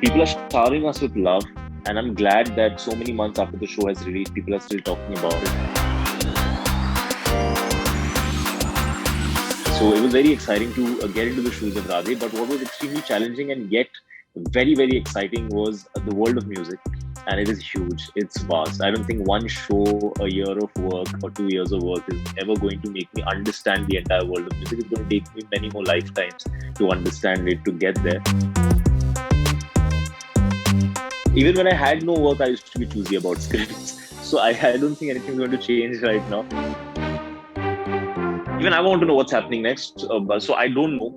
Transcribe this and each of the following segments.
People are showering us with love, and I'm glad that so many months after the show has released, people are still talking about it. So it was very exciting to get into the shoes of Radhe, but what was extremely challenging and yet very, very exciting was the world of music. And it is huge, it's vast. I don't think one show, a year of work, or 2 years of work is ever going to make me understand the entire world of music. It's going to take me many more lifetimes to understand it, to get there. Even when I had no work, I used to be choosy about scripts. So I don't think anything's going to change right now. Even I want to know what's happening next. So I don't know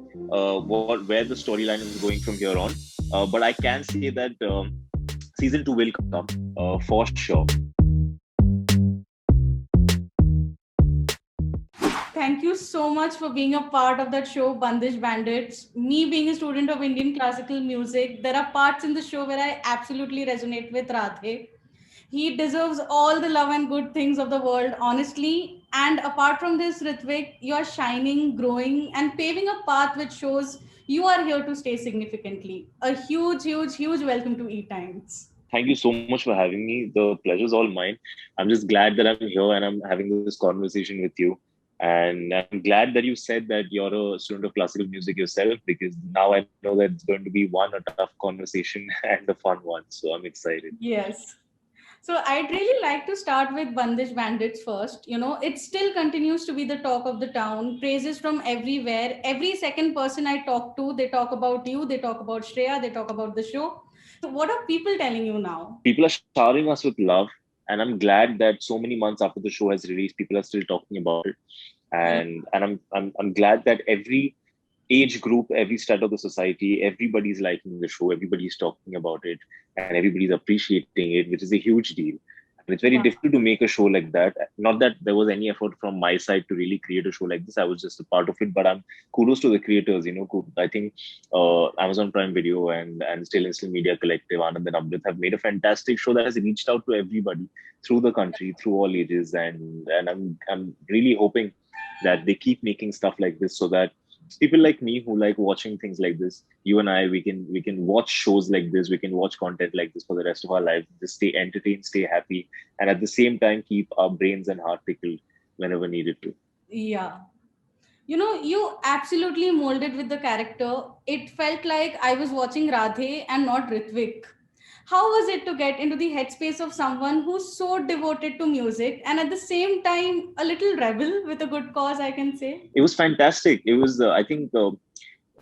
where the storyline is going from here on. But I can say that season 2 will come for sure. Thank you so much for being a part of that show, Bandish Bandits. Me being a student of Indian classical music, there are parts in the show where I absolutely resonate with Radhe. He deserves all the love and good things of the world, honestly. And apart from this, Ritwik, you are shining, growing, and paving a path which shows you are here to stay significantly. A huge, huge, huge welcome to ETimes. Thank you so much for having me. The pleasure's all mine. I'm just glad that I'm here and I'm having this conversation with you. And I'm glad that you said that you're a student of classical music yourself, because now I know that it's going to be one, a tough conversation and a fun one. So I'm excited. Yes. So I'd really like to start with Bandish Bandits first. It still continues to be the talk of the town, praises from everywhere. Every second person I talk to, they talk about you, they talk about Shreya, they talk about the show. So what are people telling you now? People are showering us with love, and I'm glad that so many months after the show has released, people are still talking about it. And I'm glad that every age group, every strata of the society, everybody's liking the show, everybody's talking about it, and everybody's appreciating it, which is a huge deal. And it's very Yeah. difficult to make a show like that. Not that there was any effort from my side to really create a show like this. I was just a part of it, but I'm kudos to the creators. I think Amazon Prime Video and Still Instant Media Collective, Anand and Amrit, have made a fantastic show that has reached out to everybody through the country, through all ages, and I'm really hoping that they keep making stuff like this so that people like me who like watching things like this, you and I, we can watch shows like this, we can watch content like this for the rest of our lives, just stay entertained, stay happy, and at the same time keep our brains and heart tickled whenever needed to. Yeah. You absolutely molded with the character. It felt like I was watching Radhe and not Ritwik. How was it to get into the headspace of someone who's so devoted to music and at the same time a little rebel with a good cause, I can say? It was fantastic. It was, I think,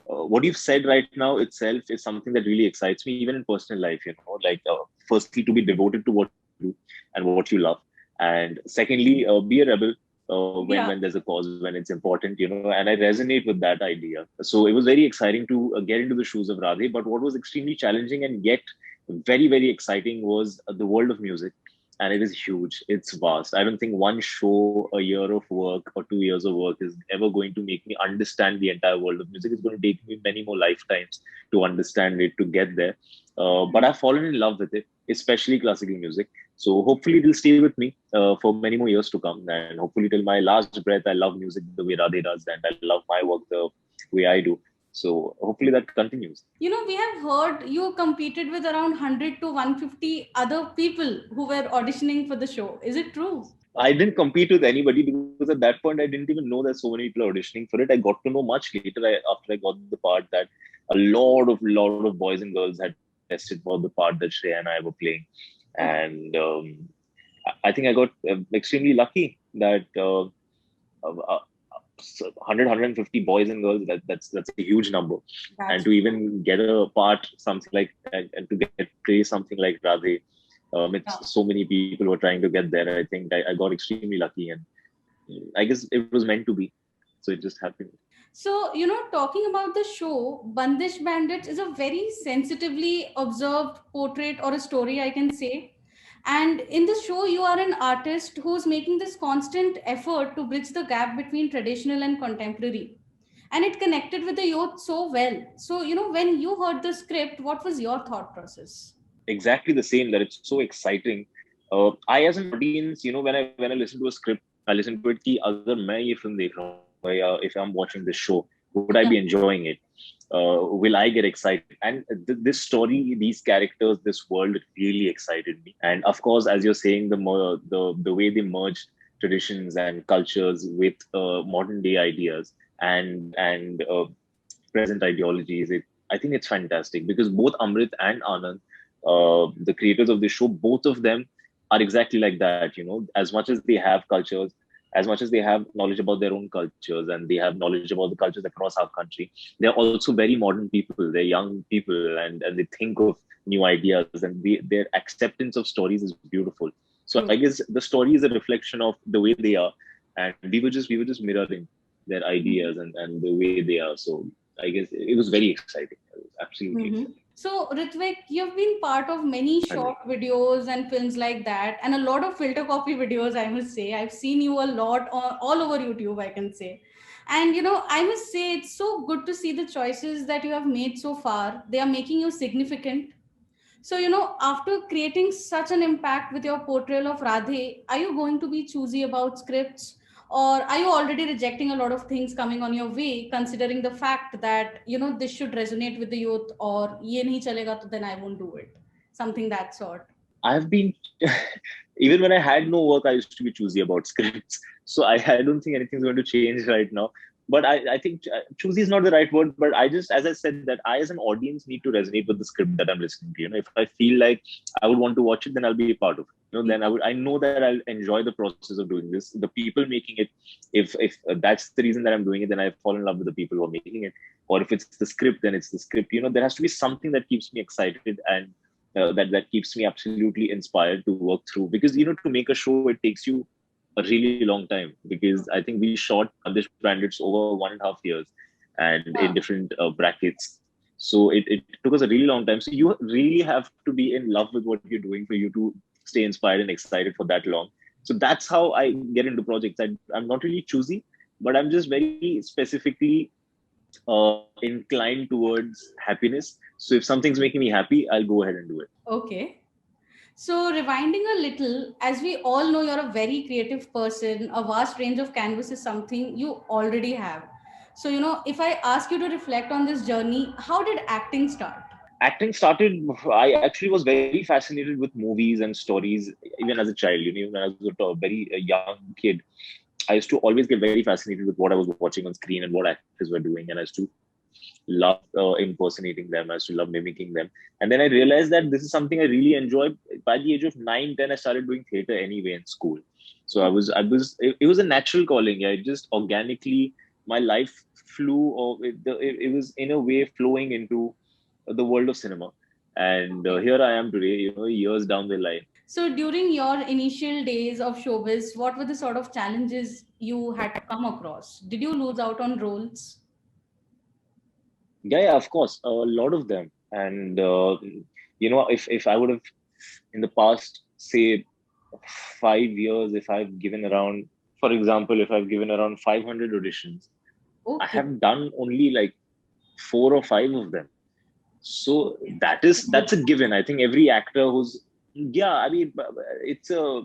what you've said right now itself is something that really excites me, even in personal life. Like firstly, to be devoted to what you do and what you love, and secondly, be a rebel Yeah. when there's a cause, when it's important. And I resonate with that idea. So it was very exciting to get into the shoes of Radhe. But what was extremely challenging and yet very, very exciting was the world of music. And it is huge, it's vast. I don't think one show, a year of work, or 2 years of work is ever going to make me understand the entire world of music. It's going to take me many more lifetimes to understand it, to get there. But I've fallen in love with it, especially classical music. So hopefully it'll stay with me for many more years to come. And hopefully till my last breath, I love music the way Radhe does, and I love my work the way I do. So hopefully that continues. We have heard you competed with around 100 to 150 other people who were auditioning for the show. Is it true? I didn't compete with anybody because at that point I didn't even know that so many people are auditioning for it. I got to know much later, after I got the part, that a lot of boys and girls had tested for the part that Shreya and I were playing, Okay. and I think I got extremely lucky that 100 boys and girls, that's a huge number, and That's to even get a part something like, and to get praise something like Radhe, yeah. it's so many people were trying to get there. I think I got extremely lucky, and I guess it was meant to be, so it just happened. So, talking about the show, Bandish Bandits is a very sensitively observed portrait or a story, I can say. And in the show, you are an artist who's making this constant effort to bridge the gap between traditional and contemporary. And it connected with the youth so well. So, when you heard the script, what was your thought process? Exactly the same, that it's so exciting. I, as an audience, when I listen to a script, I listen to it कि अगर मैं ये film देख रहा हूँ, या if I'm watching this show, Would I Yeah. be enjoying it? Will I get excited? And this story, these characters, this world really excited me. And of course, as you're saying, the way they merged traditions and cultures with modern day ideas and present ideologies. I think it's fantastic because both Amrit and Anand, the creators of the show, both of them are exactly like that. As much as they have cultures, as much as they have knowledge about their own cultures and they have knowledge about the cultures across our country, they're also very modern people. They're young people, and they think of new ideas, and their acceptance of stories is beautiful. So I True. guess the story is a reflection of the way they are, and we were just mirroring their ideas and the way they are. So I guess it was very exciting. It was absolutely Mm-hmm. exciting. So, Ritwik, you've been part of many short videos and films like that, and a lot of filter copy videos, I must say. I've seen you a lot all over YouTube, I can say. And, I must say it's so good to see the choices that you have made so far. They are making you significant. So, after creating such an impact with your portrayal of Radhe, are you going to be choosy about scripts? Or are you already rejecting a lot of things coming on your way, considering the fact that, this should resonate with the youth, or ye nahi chalega, to then I won't do it? Something that sort. I've been even when I had no work, I used to be choosy about scripts. So I don't think anything's going to change right now. But I think choosy is not the right word. But I just, as I said, that I as an audience need to resonate with the script that I'm listening to. If I feel like I would want to watch it, then I'll be a part of it. Then I know that I'll enjoy the process of doing this. The people making it, if that's the reason that I'm doing it, then I fall in love with the people who are making it. Or if it's the script, then it's the script. There has to be something that keeps me excited and that keeps me absolutely inspired to work through, because to make a show it takes you a really long time, because I think we shot Bandish Bandits over 1.5 years and in Yeah. different brackets. So it took us a really long time. So you really have to be in love with what you're doing for you to stay inspired and excited for that long. So that's how I get into projects. I'm not really choosy, but I'm just very specifically inclined towards happiness. So if something's making me happy, I'll go ahead and do it. Okay. So, rewinding a little, as we all know, you're a very creative person, a vast range of canvas is something you already have. So, if I ask you to reflect on this journey, how did acting start? Acting started, I actually was very fascinated with movies and stories even as a child. When I was a very young kid, I used to always get very fascinated with what I was watching on screen and what actors were doing, and I used to love impersonating them. I used to love mimicking them. And then I realized that this is something I really enjoy. By the age of 9, 10, I started doing theater anyway in school. So it was a natural calling. Yeah, it just organically, my life flew, or it was in a way flowing into the world of cinema. And Okay. here I am today, years down the line. So, during your initial days of showbiz, what were the sort of challenges you had to come across? Did you lose out on roles? Yeah, of course, a lot of them. And if I would have in the past, say 5 years, if I've given around, for example, if I've given around 500 auditions, I Okay. have done only like 4 or 5 of them. So Okay. that's a given. I think every actor who's, yeah, I mean, it's a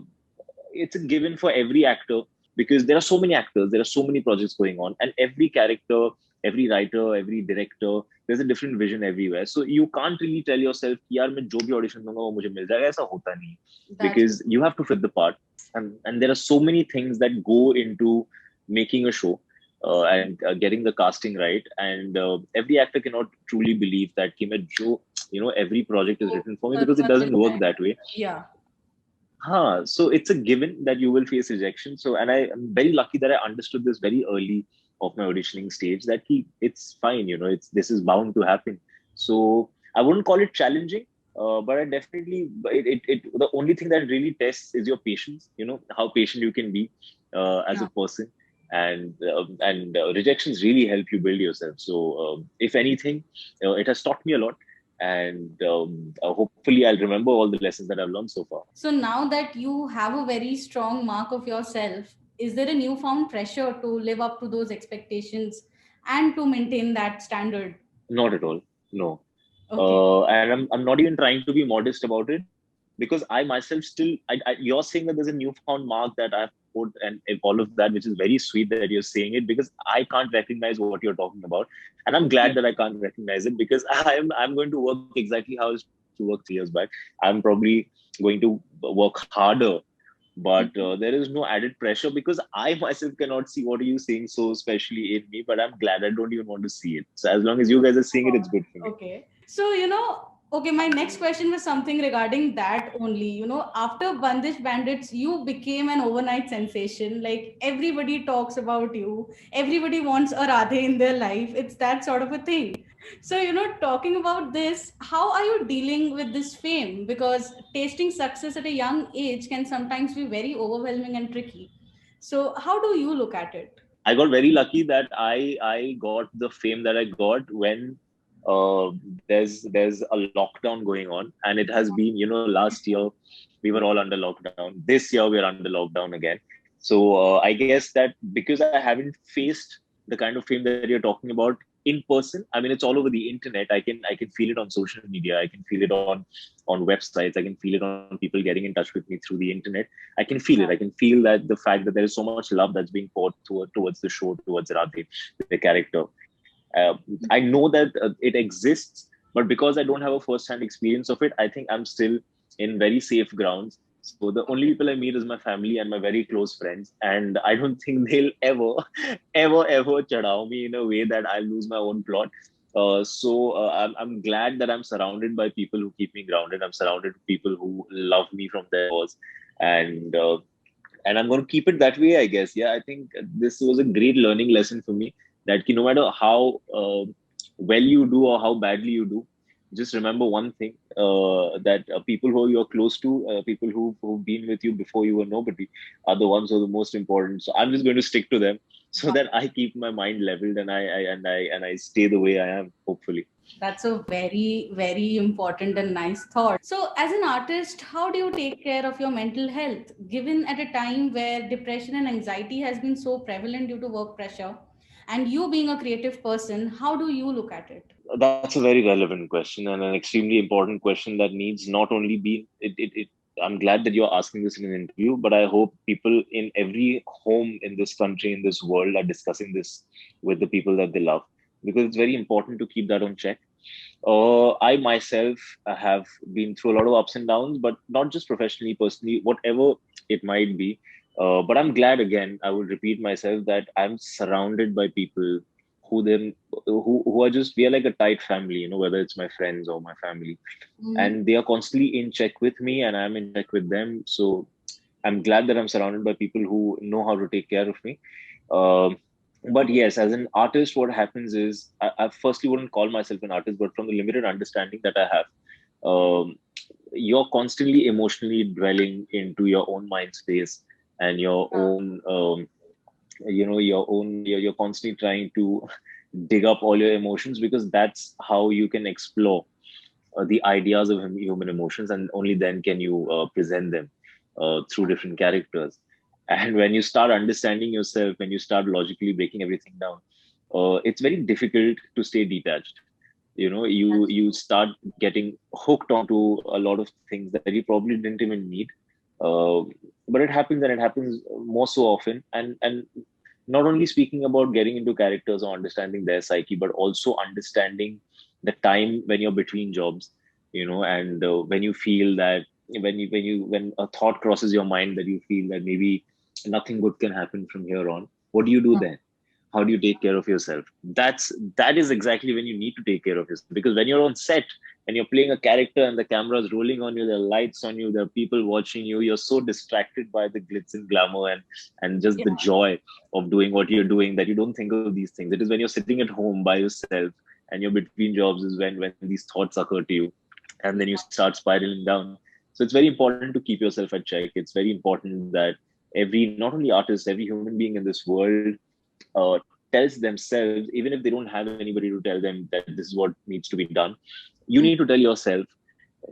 it's a given for every actor, because there are so many actors, there are so many projects going on, and every character, every writer, every director, there's a different vision everywhere. So you can't really tell yourself, "यार मैं जो भी audition दूंगा वो मुझे मिल जाएगा." ऐसा होता नहीं, That's because you have to fit the part, and there are so many things that go into making a show. And getting the casting right, and every actor cannot truly believe that कि मैं जो every project is written for me, because it doesn't work that way. yeah. So it's a given that you will face rejection. So, and I am very lucky that I understood this very early of my auditioning stage, that it's fine, this is bound to happen. So I wouldn't call it challenging, but I definitely, the only thing that really tests is your patience, how patient you can be as a Yeah. person. And rejections really help you build yourself. So if anything, it has taught me a lot, and hopefully I'll remember all the lessons that I've learned so far. So now that you have a very strong mark of yourself, is there a newfound pressure to live up to those expectations and to maintain that standard? Not at all. No. Okay. And I'm not even trying to be modest about it, because I myself still, you're saying that there's a newfound mark that I've support and all of that, which is very sweet that you're saying it, because I can't recognize what you're talking about. And I'm glad that I can't recognize it, because I'm going to work exactly how I used to work 3 years back. I'm probably going to work harder, but there is no added pressure, because I myself cannot see what are you saying so especially in me, but I'm glad. I don't even want to see it. So as long as you guys are seeing it, it's good for me. Okay. So, okay, my next question was something regarding that only. After Bandish Bandits, you became an overnight sensation. Like, everybody talks about you, everybody wants a Radhe in their life. It's that sort of a thing. So, talking about this, how are you dealing with this fame? Because tasting success at a young age can sometimes be very overwhelming and tricky. So, how do you look at it? I got very lucky that I got the fame that I got when there's a lockdown going on, and it has been, last year we were all under lockdown. This year we're under lockdown again. So I guess that because I haven't faced the kind of fame that you're talking about in person. I mean, it's all over the internet. I can feel it on social media. I can feel it on websites. I can feel it on people getting in touch with me through the internet. I can feel it. I can feel that the fact that there is so much love that's being poured towards the show, towards Radhe, the character. I know that it exists, but because I don't have a first-hand experience of it, I think I'm still in very safe grounds. So the only people I meet is my family and my very close friends, and I don't think they'll ever, ever chadao me in a way that I'll lose my own plot. I'm glad that I'm surrounded by people who keep me grounded. I'm surrounded by people who love me from their cause, and and I'm going to keep it that way, I guess. Yeah, I think this was a great learning lesson for me, that no matter how well you do or how badly you do, just remember one thing, that people who you're close to, people who've been with you before you were nobody, are the ones who are the most important. So I'm just going to stick to them so that I keep my mind leveled, and I stay the way I am, hopefully. That's a very, very important and nice thought. So, as an artist, how do you take care of your mental health, given at a time where depression and anxiety has been so prevalent due to work pressure? And you being a creative person, how do you look at it? That's a very relevant question, and an extremely important question that needs not only be it. I'm glad that you're asking this in an interview, but I hope people in every home in this country, in this world, are discussing this with the people that they love, because it's very important to keep that on check. I myself have been through a lot of ups and downs, but not just professionally, personally, whatever it might be. But I'm glad, again, I will repeat myself, that I'm surrounded by people who are just, we are like a tight family, whether it's my friends or my family, Mhm. and they are constantly in check with me, and I'm in check with them. So I'm glad that I'm surrounded by people who know how to take care of me. Um, but yes, as an artist, what happens is, I firstly wouldn't call myself an artist, but from the limited understanding that I have, um, you're constantly emotionally dwelling into your own mind space and your own, you're constantly trying to dig up all your emotions, because that's how you can explore the ideas of human emotions, and only then can you present them through different characters. And when you start understanding yourself, when you start logically breaking everything down, it's very difficult to stay detached. You start getting hooked onto a lot of things that you probably didn't even need, uh, but it happens, and it happens more so often. And not only speaking about getting into characters or understanding their psyche, but also understanding the time when you're between jobs, and when you feel that, when a thought crosses your mind, that you feel that maybe nothing good can happen from here on. What do you do then? How do you take care of yourself? That is exactly when you need to take care of yourself, because when you're on set and you're playing a character and the camera is rolling on you, there are lights on you, there are people watching you, you're so distracted by the glitz and glamour, and just Yeah. the joy of doing what you're doing, that you don't think of these things. It is when you're sitting at home by yourself and you're between jobs, is when these thoughts occur to you, and then you start spiraling down. So it's very important to keep yourself at check. It's very important that not only artist, every human being in this world tells themselves, even if they don't have anybody to tell them that this is what needs to be done, you need to tell yourself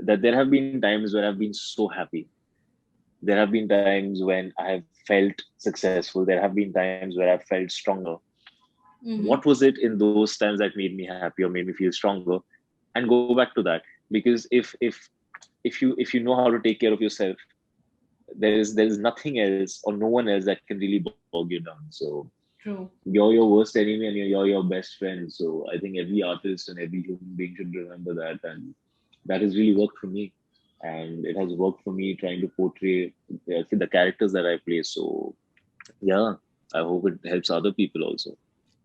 that there have been times where I've been so happy. There have been times when I have felt successful. There have been times where I've felt stronger. Mm-hmm. What was it in those times that made me happy or made me feel stronger? And go back to that. Because if you know how to take care of yourself, There is nothing else or no one else that can really bog you down. So True. you're your worst enemy and you're your best friend. So I think every artist and every human being should remember that, and that has really worked for me. And it has worked for me trying to portray the characters that I play. So yeah, I hope it helps other people also.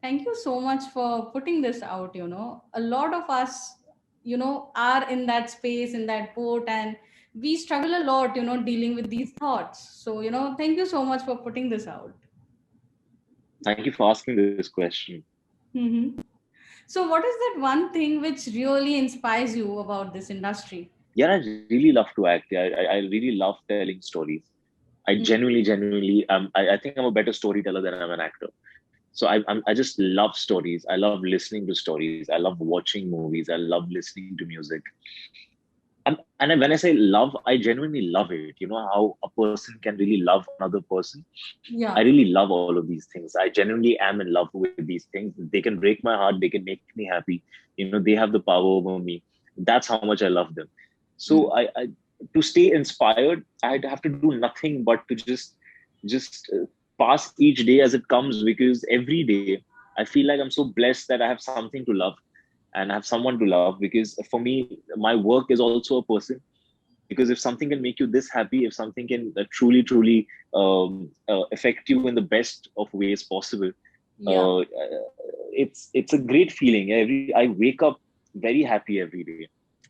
Thank you so much for putting this out. A lot of us, are in that space, in that boat, and we struggle a lot, dealing with these thoughts. So, thank you so much for putting this out. Thank you for asking this question. Hmm. So, what is that one thing which really inspires you about this industry? Yeah, I really love to act. Yeah, I really love telling stories. I genuinely, I think I'm a better storyteller than I'm an actor. So I just love stories. I love listening to stories. I love watching movies. I love listening to music. And when I say love, I genuinely love it. You know how a person can really love another person. I Yeah. really love all of these things. I genuinely am in love with these things. They can break my heart. They can make me happy. They have the power over me. That's how much I love them. So Mm. I to stay inspired, I'd have to do nothing but to just pass each day as it comes, because every day I feel like I'm so blessed that I have something to love and I have someone to love. Because for me, my work is also a person. Because if something can make you this happy, if something can truly affect you in the best of ways possible, Yeah. it's a great feeling. I wake up very happy every day,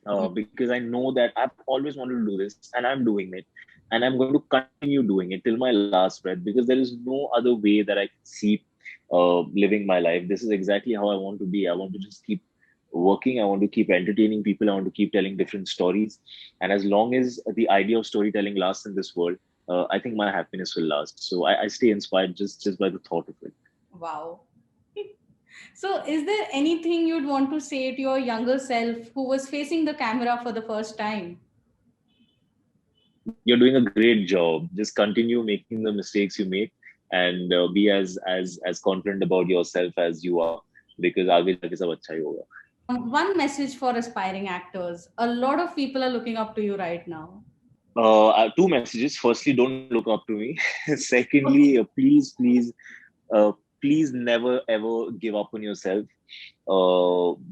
Mm. because I know that I've always wanted to do this and I'm doing it, and I'm going to continue doing it till my last breath, because there is no other way that I can see living my life. This is exactly how I want to be. I want to just keep working. I want to keep entertaining people. I want to keep telling different stories. And as long as the idea of storytelling lasts in this world, I think my happiness will last. So I stay inspired just by the thought of it. Wow. So, is there anything you'd want to say to your younger self who was facing the camera for the first time? You're doing a great job. Just continue making the mistakes you make, and be as confident about yourself as you are, because आगे जाके सब अच्छा ही होगा. One message for aspiring actors. A lot of people are looking up to you right now. Two messages. Firstly, don't look up to me. Secondly, uh, please never ever give up on yourself.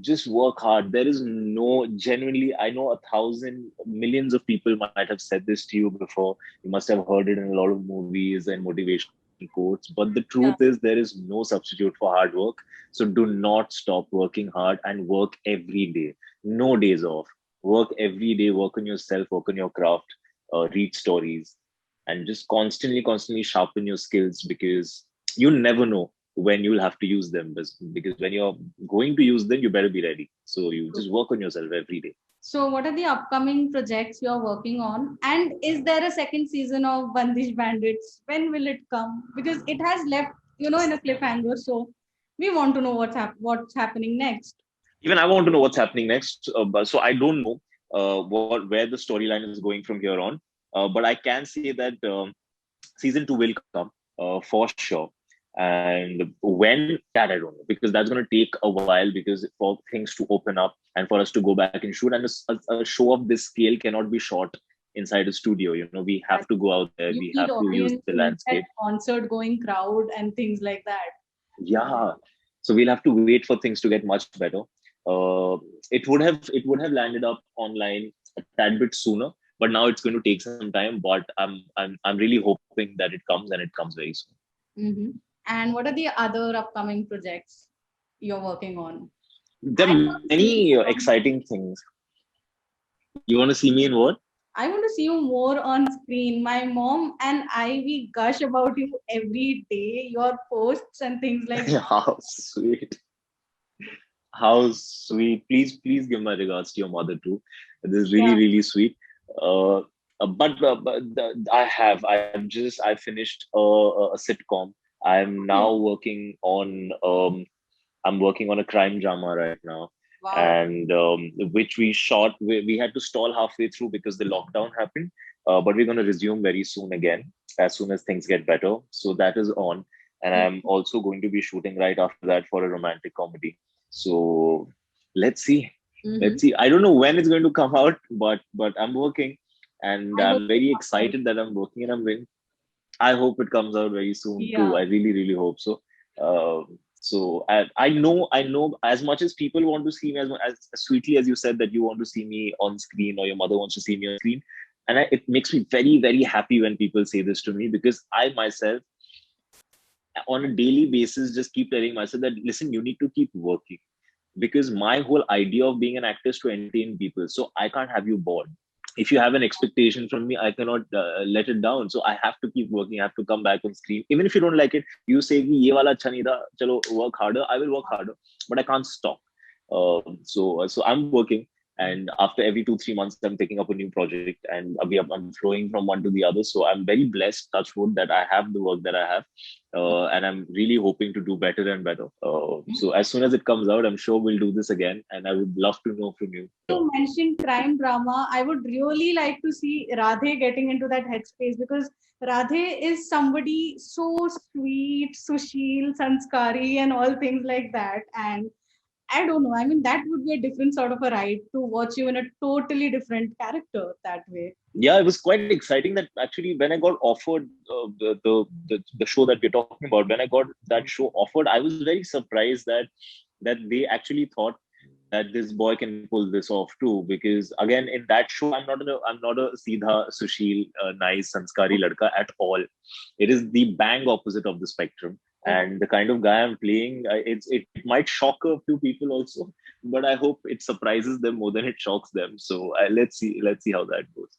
Just work hard. There is no, genuinely, I know 1,000 millions of people might have said this to you before. You must have heard it in a lot of movies and motivation quotes. But the truth Yeah. is, there is no substitute for hard work. So do not stop working hard and work every day. No days off. Work every day. Work on yourself. Work on your craft. Read stories, and just constantly sharpen your skills, because you never know when you'll have to use them. Because when you're going to use them, you better be ready. So you just work on yourself every day. So, what are the upcoming projects you're working on? And is there a second season of Bandish Bandits? When will it come? Because it has left, in a cliffhanger. So, we want to know what's happening next. Even I want to know what's happening next. So I don't know where the storyline is going from here on. But I can say that season two will come for sure. And when, that I don't know, because that's going to take a while, because for things to open up and for us to go back and shoot. And a show of this scale cannot be shot inside a studio. We have to go out there. You We need have to use audience, the you need that landscape. concert going crowd and things like that. Yeah. So we'll have to wait for things to get much better. It would have landed up online a tad bit sooner, but now it's going to take some time. But I'm really hoping that it comes, and it comes very soon. Hmm. And what are the other upcoming projects you're working on? There I are want to see many you more. exciting things. You want to see me in what? I want to see you more on screen. My mom and I, we gush about you every day, your posts and things like that. How sweet. How sweet. Please give my regards to your mother too. This is Yeah. really sweet. Uh, I finished a sitcom. Oh, I'm working on a crime drama right now, wow. and which we shot. We had to stall halfway through because the lockdown happened, but we're going to resume very soon again, as soon as things get better. So that is on, and I'm also going to be shooting right after that for a romantic comedy. So let's see, Mm-hmm. let's see. I don't know when it's going to come out, but I'm working. and I hope I'm it very comes out. excited that I'm working and I'm very, I hope it comes out very soon too. Yeah. I really, really hope so. I know as much as people want to see me, as sweetly as you said that you want to see me on screen or your mother wants to see me on screen. And it makes me very, very happy when people say this to me, because I myself, on a daily basis, just keep telling myself that, listen, you need to keep working, because my whole idea of being an actor is to entertain people. So I can't have you bored. If you have an expectation from me, I cannot let it down. So I have to keep working. I have to come back on screen. Even if you don't like it, you say, "Ki, ye wala acha nahi tha, chalo work harder." I will work harder, but I can't stop. So I'm working. And after every 2-3 months, I'm taking up a new project, and I'm flowing from one to the other. So I'm very blessed, touch wood, that I have the work that I have, and I'm really hoping to do better and better. So as soon as it comes out, I'm sure we'll do this again, and I would love to know from you. You mentioned crime drama. I would really like to see Radhe getting into that headspace, because Radhe is somebody so sweet, Sushil, Sanskari, and all things like that. And I don't know. I mean, that would be a different sort of a ride to watch you in a totally different character that way. Yeah, it was quite exciting that actually when I got offered the show that we're talking about, when I got that show offered, I was very surprised that they actually thought that this boy can pull this off too. Because again, in that show, I'm not a Seedha Sushil nice Sanskari ladka at all. It is the bang opposite of the spectrum. And the kind of guy I'm playing, it might shock a few people also, but I hope it surprises them more than it shocks them. So let's see how that goes.